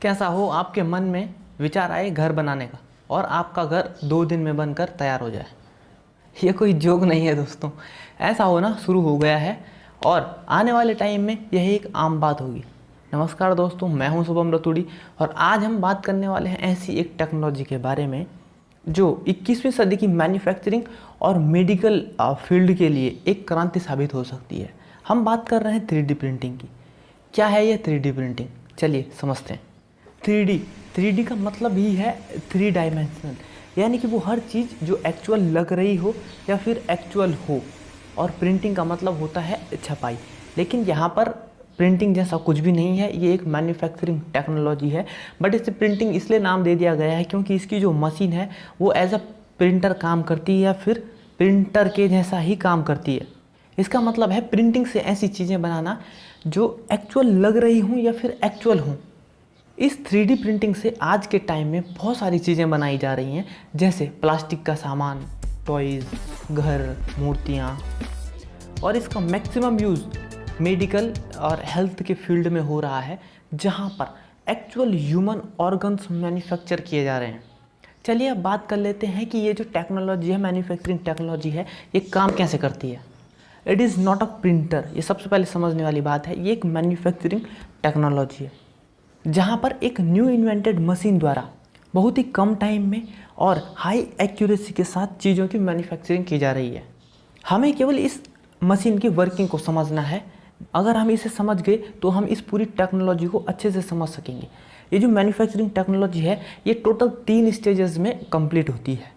कैसा हो आपके मन में विचार आए घर बनाने का और आपका घर 2 दिन में बनकर तैयार हो जाए। ये कोई जोक नहीं है दोस्तों, ऐसा होना शुरू हो गया है और आने वाले टाइम में यह एक आम बात होगी। नमस्कार दोस्तों, मैं हूं शुभम रतूड़ी और आज हम बात करने वाले हैं ऐसी एक टेक्नोलॉजी के बारे में जो 21वीं सदी की मैन्युफैक्चरिंग और मेडिकल फील्ड के लिए एक क्रांति साबित हो सकती है। हम बात कर रहे हैं 3D प्रिंटिंग की। क्या है ये 3D प्रिंटिंग? चलिए समझते हैं। 3D का मतलब ही है 3 डायमेंशनल, यानी कि वो हर चीज़ जो एक्चुअल लग रही हो या फिर एक्चुअल हो। और प्रिंटिंग का मतलब होता है छपाई, लेकिन यहाँ पर प्रिंटिंग जैसा कुछ भी नहीं है, ये एक मैन्युफैक्चरिंग टेक्नोलॉजी है। बट इसे प्रिंटिंग इसलिए नाम दे दिया गया है क्योंकि इसकी जो मशीन है वो एज अ प्रिंटर काम करती है या फिर प्रिंटर के जैसा ही काम करती है। इसका मतलब है प्रिंटिंग से ऐसी चीज़ें बनाना जो एक्चुअल लग रही हों या फिर एक्चुअल हों। इस 3D प्रिंटिंग से आज के टाइम में बहुत सारी चीज़ें बनाई जा रही हैं, जैसे प्लास्टिक का सामान, टॉयज़, घर, मूर्तियाँ। और इसका मैक्सिमम यूज़ मेडिकल और हेल्थ के फील्ड में हो रहा है, जहाँ पर एक्चुअल ह्यूमन ऑर्गन्स मैन्युफैक्चर किए जा रहे हैं। चलिए अब बात कर लेते हैं कि ये जो टेक्नोलॉजी है, मैन्युफैक्चरिंग टेक्नोलॉजी है, ये काम कैसे करती है। It is not a printer, ये सबसे पहले समझने वाली बात है। ये एक मैन्युफैक्चरिंग टेक्नोलॉजी है जहाँ पर एक न्यू इन्वेंटेड मशीन द्वारा बहुत ही कम टाइम में और हाई एक्यूरेसी के साथ चीज़ों की मैन्युफैक्चरिंग की जा रही है। हमें केवल इस मशीन की वर्किंग को समझना है। अगर हम इसे समझ गए तो हम इस पूरी टेक्नोलॉजी को अच्छे से समझ सकेंगे। ये जो मैन्युफैक्चरिंग टेक्नोलॉजी है ये टोटल 3 स्टेजेस में कंप्लीट होती है।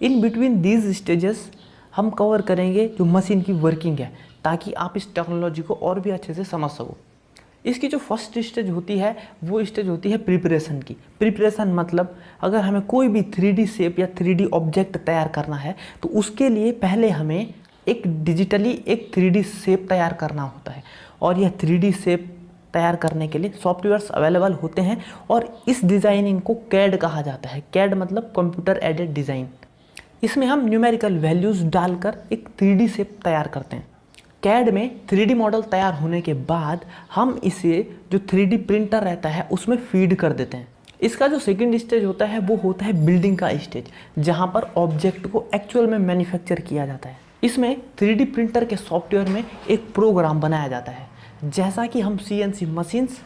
इन बिटवीन दीज स्टेजेस हम कवर करेंगे जो मशीन की वर्किंग है, ताकि आप इस टेक्नोलॉजी को और भी अच्छे से समझ सको। इसकी जो फर्स्ट स्टेज होती है वो स्टेज होती है प्रिपरेशन की। प्रिपरेशन मतलब अगर हमें कोई भी 3D शेप या 3D ऑब्जेक्ट तैयार करना है तो उसके लिए पहले हमें एक डिजिटली एक 3D शेप तैयार करना होता है। और यह 3D शेप तैयार करने के लिए सॉफ्टवेयर्स अवेलेबल होते हैं और इस डिज़ाइनिंग को कैड कहा जाता है। कैड मतलब कंप्यूटर एडेड डिज़ाइन। इसमें हम न्यूमेरिकल वैल्यूज़ डालकर एक 3D शेप तैयार करते हैं। कैड में 3D मॉडल तैयार होने के बाद हम इसे जो 3D प्रिंटर रहता है उसमें फीड कर देते हैं। इसका जो सेकंड स्टेज होता है वो होता है बिल्डिंग का स्टेज, जहां पर ऑब्जेक्ट को एक्चुअल में मैन्युफैक्चर किया जाता है। इसमें 3D प्रिंटर के सॉफ्टवेयर में एक प्रोग्राम बनाया जाता है, जैसा कि हम CNC मशीन्स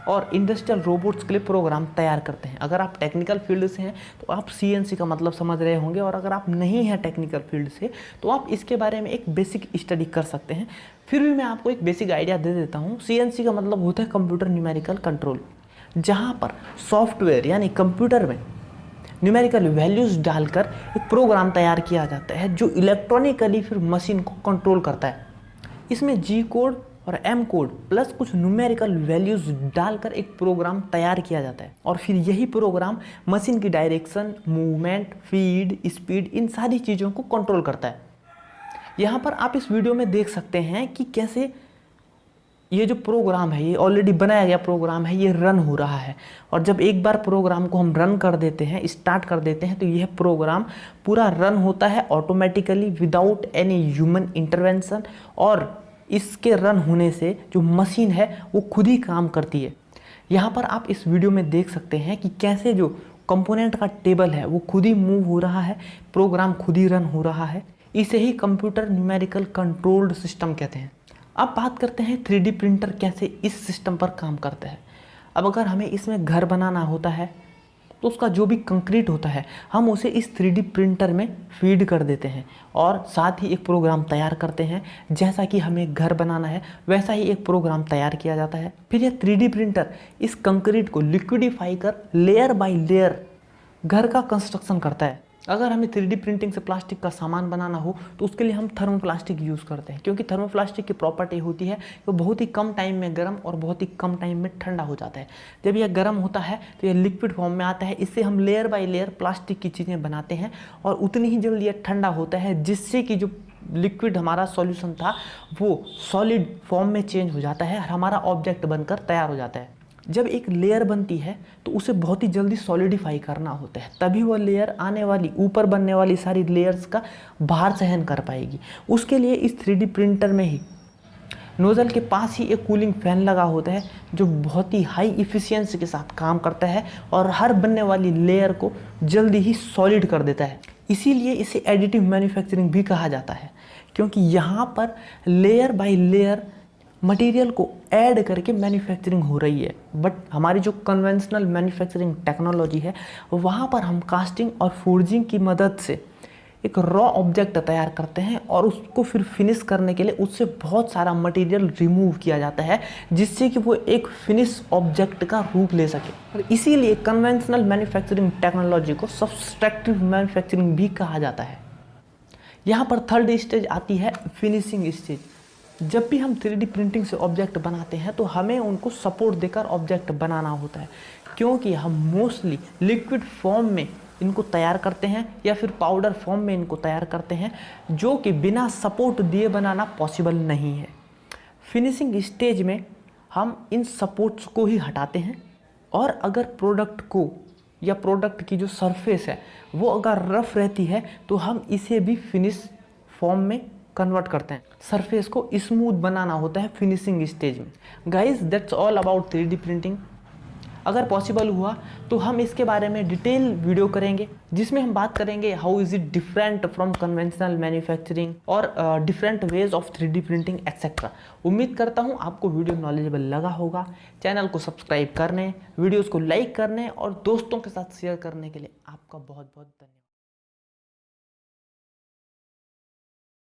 और इंडस्ट्रियल रोबोट्स के लिए प्रोग्राम तैयार करते हैं। अगर आप टेक्निकल फील्ड से हैं तो आप CNC का मतलब समझ रहे होंगे, और अगर आप नहीं हैं टेक्निकल फील्ड से तो आप इसके बारे में एक बेसिक स्टडी कर सकते हैं। फिर भी मैं आपको एक बेसिक आइडिया दे देता हूँ। CNC का मतलब होता है कंप्यूटर न्यूमेरिकल कंट्रोल, जहाँ पर सॉफ्टवेयर यानी कंप्यूटर में न्यूमेरिकल वैल्यूज़ डालकर एक प्रोग्राम तैयार किया जाता है जो इलेक्ट्रॉनिकली फिर मशीन को कंट्रोल करता है। इसमें G कोड और M कोड प्लस कुछ न्यूमेरिकल वैल्यूज़ डालकर एक प्रोग्राम तैयार किया जाता है, और फिर यही प्रोग्राम मशीन की डायरेक्शन, मूवमेंट, फीड, स्पीड, इन सारी चीज़ों को कंट्रोल करता है। यहाँ पर आप इस वीडियो में देख सकते हैं कि कैसे ये जो प्रोग्राम है, ये ऑलरेडी बनाया गया प्रोग्राम है, ये रन हो रहा है। और जब एक बार प्रोग्राम को हम रन कर देते हैं, स्टार्ट कर देते हैं, तो यह प्रोग्राम पूरा रन होता है automatically without any human intervention. और इसके रन होने से जो मशीन है वो खुद ही काम करती है। यहाँ पर आप इस वीडियो में देख सकते हैं कि कैसे जो कंपोनेंट का टेबल है वो खुद ही मूव हो रहा है, प्रोग्राम खुद ही रन हो रहा है। इसे ही कंप्यूटर न्यूमेरिकल कंट्रोल्ड सिस्टम कहते हैं। अब बात करते हैं 3D प्रिंटर कैसे इस सिस्टम पर काम करता है। अब अगर हमें इसमें घर बनाना होता है तो उसका जो भी कंक्रीट होता है हम उसे इस 3D प्रिंटर में फीड कर देते हैं और साथ ही एक प्रोग्राम तैयार करते हैं। जैसा कि हमें घर बनाना है वैसा ही एक प्रोग्राम तैयार किया जाता है। फिर यह 3D प्रिंटर इस कंक्रीट को लिक्विडिफाई कर लेयर बाय लेयर घर का कंस्ट्रक्शन करता है। अगर हमें 3D प्रिंटिंग से प्लास्टिक का सामान बनाना हो तो उसके लिए हम थर्मोप्लास्टिक यूज़ करते हैं, क्योंकि थर्मोप्लास्टिक की प्रॉपर्टी होती है वो बहुत ही कम टाइम में गर्म और बहुत ही कम टाइम में ठंडा हो जाता है। जब यह गर्म होता है तो यह लिक्विड फॉर्म में आता है। इससे हम लेयर बाय लेयर प्लास्टिक की चीज़ें बनाते हैं और उतनी ही जल्दी यह ठंडा होता है, जिससे कि जो लिक्विड हमारा सॉल्यूशन था वो सॉलिड फॉर्म में चेंज हो जाता है और हमारा ऑब्जेक्ट बनकर तैयार हो जाता है। जब एक लेयर बनती है तो उसे बहुत ही जल्दी सॉलिडिफाई करना होता है, तभी वह लेयर आने वाली ऊपर बनने वाली सारी लेयर्स का भार सहन कर पाएगी। उसके लिए इस 3D प्रिंटर में ही नोज़ल के पास ही एक कूलिंग फैन लगा होता है जो बहुत ही हाई इफ़िशियंसी के साथ काम करता है और हर बनने वाली लेयर को जल्दी ही सॉलिड कर देता है। इसीलिए इसे एडिटिव मैन्युफैक्चरिंग भी कहा जाता है, क्योंकि यहाँ पर लेयर बाय लेयर मटेरियल को ऐड करके मैन्युफैक्चरिंग हो रही है। बट हमारी जो कन्वेंशनल मैन्युफैक्चरिंग टेक्नोलॉजी है वहाँ पर हम कास्टिंग और फोर्जिंग की मदद से एक रॉ ऑब्जेक्ट तैयार करते हैं और उसको फिर फिनिश करने के लिए उससे बहुत सारा मटेरियल रिमूव किया जाता है जिससे कि वो एक फिनिश ऑब्जेक्ट का रूप ले सके। और इसीलिए कन्वेंशनल मैन्युफैक्चरिंग टेक्नोलॉजी को सब्सट्रैक्टिव मैन्युफैक्चरिंग भी कहा जाता है। यहाँ पर थर्ड स्टेज आती है फिनिशिंग स्टेज। जब भी हम 3D प्रिंटिंग से ऑब्जेक्ट बनाते हैं तो हमें उनको सपोर्ट देकर ऑब्जेक्ट बनाना होता है, क्योंकि हम मोस्टली लिक्विड फॉर्म में इनको तैयार करते हैं या फिर पाउडर फॉर्म में इनको तैयार करते हैं, जो कि बिना सपोर्ट दिए बनाना पॉसिबल नहीं है। फिनिशिंग स्टेज में हम इन सपोर्ट्स को ही हटाते हैं और अगर प्रोडक्ट को या प्रोडक्ट की जो सरफेस है वो अगर रफ रहती है तो हम इसे भी फिनिश फॉर्म में कन्वर्ट करते हैं। सरफेस को स्मूथ बनाना होता है फिनिशिंग स्टेज में। Guys, that's all about 3D printing. अगर पॉसिबल हुआ तो हम इसके बारे में डिटेल वीडियो करेंगे जिसमें हम बात करेंगे how is it different from conventional manufacturing और different ways of 3D printing etcetera. उम्मीद करता हूँ आपको वीडियो नॉलेजेबल लगा होगा। चैनल को सब्सक्राइब करने, वीडियोज़ को लाइक करने और दोस्तों के साथ शेयर करने के लिए आपका बहुत बहुत धन्यवाद।